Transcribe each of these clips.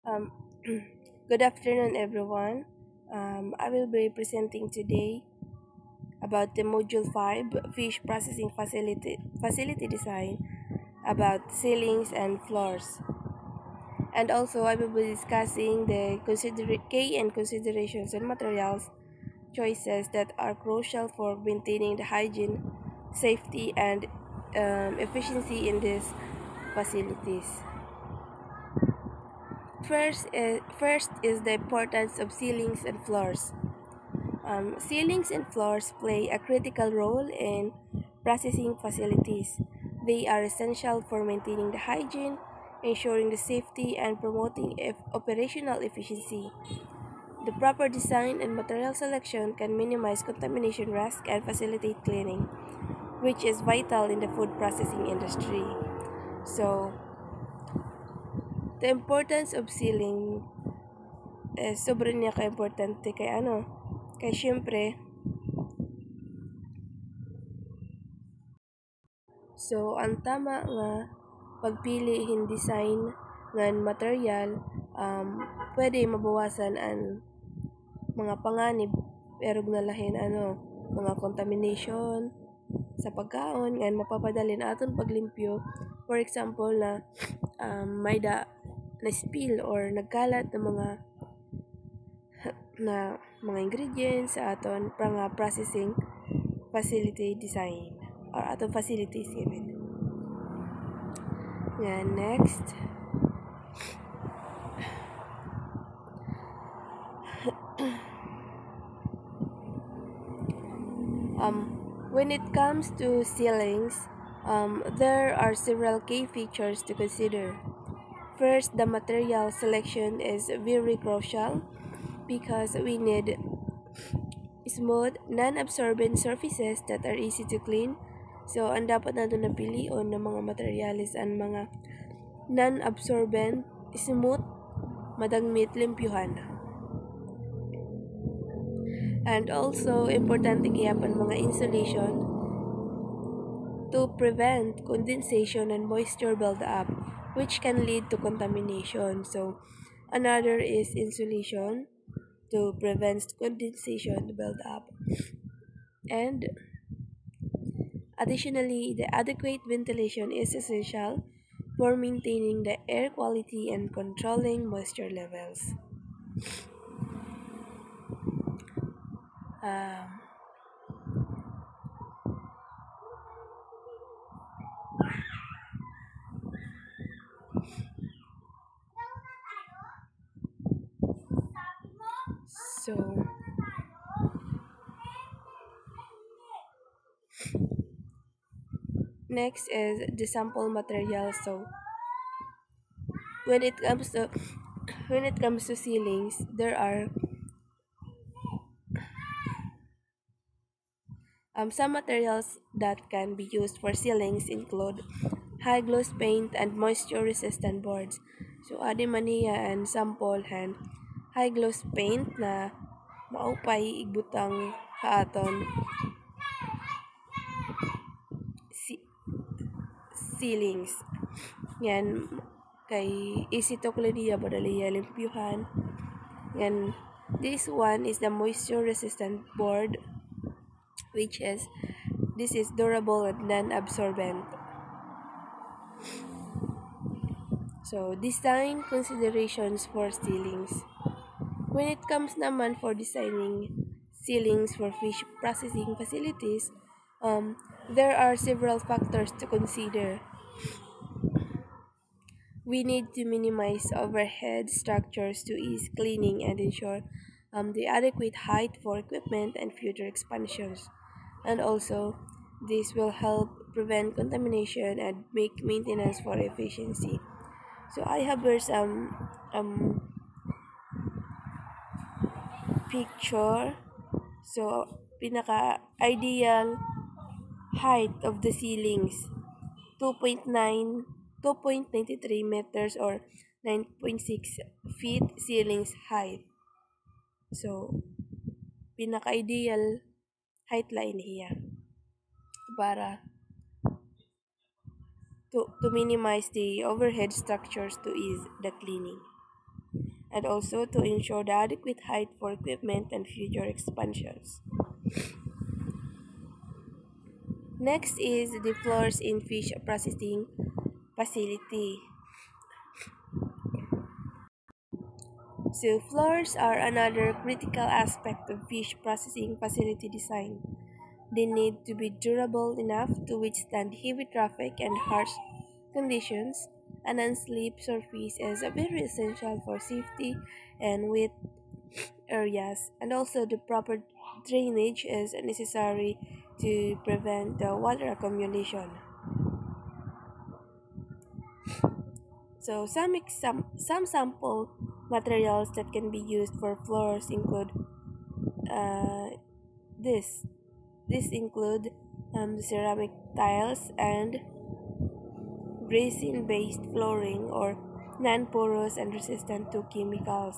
Um, Good afternoon, everyone. I will be presenting today about the Module 5 Fish Processing Facility Design about ceilings and floors. And also, I will be discussing the key and considerations and materials choices that are crucial for maintaining the hygiene, safety, and efficiency in these facilities. First is the importance of ceilings and floors. Ceilings and floors play a critical role in processing facilities. They are essential for maintaining the hygiene, ensuring the safety, and promoting operational efficiency. The proper design and material selection can minimize contamination risk and facilitate cleaning, which is vital in the food processing industry. So, the importance of sealing sobrang niya ka-importante kay syempre, so ang tama nga pagpili hin design ngan material pwede mabawasan ang mga panganib erog na lahin mga contamination sa pagkaon ngan mapapadali na aton paglimpyo. For example na may na spill or nagkalat ng mga ingredients sa aton nga processing facility design or aton facilities even. Nga next, when it comes to ceilings, there are several key features to consider. First, the material selection is very crucial because we need smooth, non-absorbent surfaces that are easy to clean. So, ang dapat natin napilion ng mga materials ang mga non-absorbent, smooth, madagmit, limpyuhan. And also, importante gyapon mga insulation to prevent condensation and moisture buildup, which can lead to contamination. So, another is insulation to prevent condensation buildup. And additionally, the adequate ventilation is essential for maintaining the air quality and controlling moisture levels. Um, so, next is the sample material. So, when it comes to ceilings, there are some materials that can be used for ceilings include high gloss paint and moisture resistant boards. So adi man niya and sample hand high gloss paint na maupay igbutang haaton ceilings. Yan kay easy to clean niya madali limpyuhan. And this one is the moisture resistant board, which is this is durable and non-absorbent. So, design considerations for ceilings. When it comes naman for designing ceilings for fish processing facilities, there are several factors to consider. We need to minimize overhead structures to ease cleaning and ensure the adequate height for equipment and future expansions. And also, this will help prevent contamination and make maintenance for efficiency. So I have here some picture. So pinaka ideal height of the ceilings 2.9 2.93 meters or 9.6 feet ceilings height. So pinaka ideal height line here para to minimize the overhead structures to ease the cleaning. and also to ensure the adequate height for equipment and future expansions. Next is the floors in fish processing facility. So floors are another critical aspect of fish processing facility design. They need to be durable enough to withstand heavy traffic and harsh conditions. An unslip surface is very essential for safety and wet areas, and also the proper drainage is necessary to prevent the water accumulation. So some sample materials that can be used for floors include uh, this. This include ceramic tiles and resin-based flooring or non-porous and resistant to chemicals.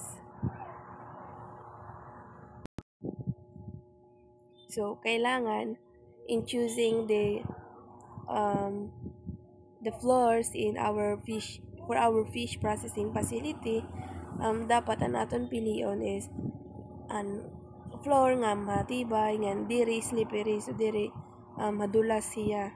So kailangan in choosing um, the floors in our fish for our fish processing facility, dapat ang aton pilion is an floor nga matibay nga diri slippery, so diri madulas siya.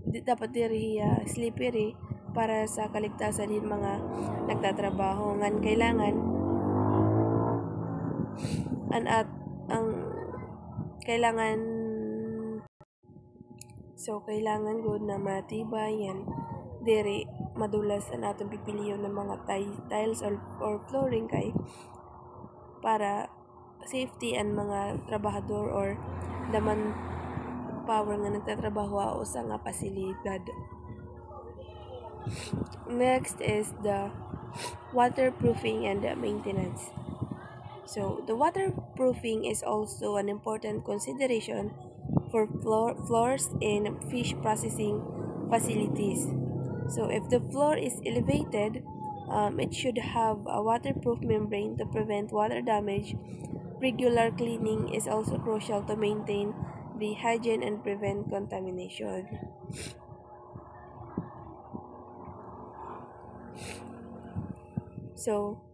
Dapat diri slippery para sa kaligtasan din mga nagtatrabaho ngan kailangan ang kailangan kailangan good na matibay yan diri madulas ang atong pipiliyon ng mga tiles or flooring kay para safety ang mga trabahador or daman power nga nagtatrabaho sa nga pasilidad. Next is the waterproofing and the maintenance. So the waterproofing is also an important consideration for floors in fish processing facilities. So if the floor is elevated, it should have a waterproof membrane to prevent water damage. Regular cleaning is also crucial to maintain the hygiene and prevent contamination. So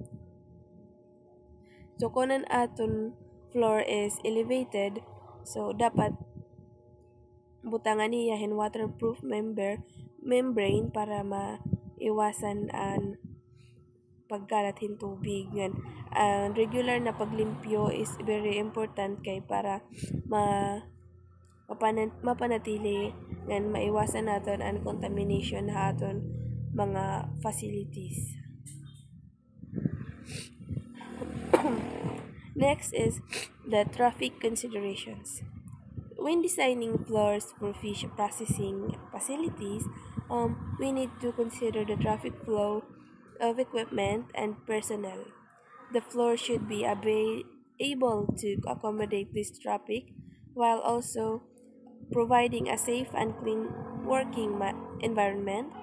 kung ang aton floor is elevated, so dapat butangan niya waterproof membrane para maiwasan ang pagkalat tubig. Regular na paglimpyo is very important kay para mapanatili ngan maiwasan naton ang contamination sa aton mga facilities. Next is the traffic considerations. When designing floors for fish processing facilities, we need to consider the traffic flow of equipment and personnel. The floor should be able to accommodate this traffic while also providing a safe and clean working environment.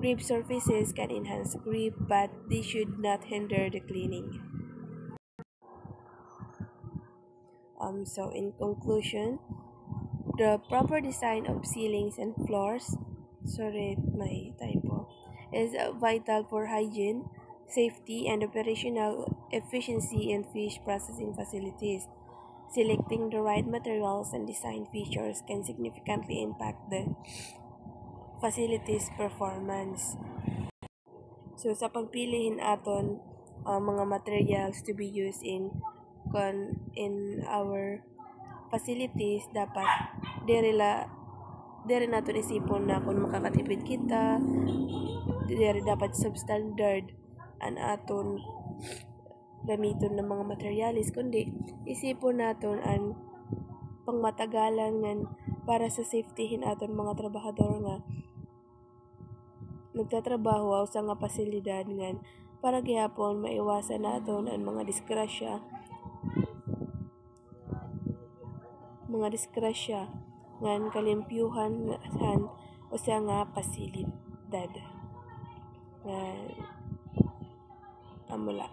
Grip surfaces can enhance grip, but they should not hinder the cleaning. So in conclusion, the proper design of ceilings and floors, my typo, is vital for hygiene, safety, and operational efficiency in fish processing facilities. Selecting the right materials and design features can significantly impact the facility's performance. So sa pagpilihin aton mga materials to be used in our facilities, dapat diri nato isipon na kung makakatipid kita, diri dapat substandard ang aton gamiton ng mga materialis, kundi isipon naton ang pangmatagalan ngan para sa safetyhin aton mga trabahador nga nagtatrabaho sa nga pasilidad ngan para gihapon maiwasan naton ang mga disgrasya ngan kalimpyuhan o sa nga pasilidad nga amula.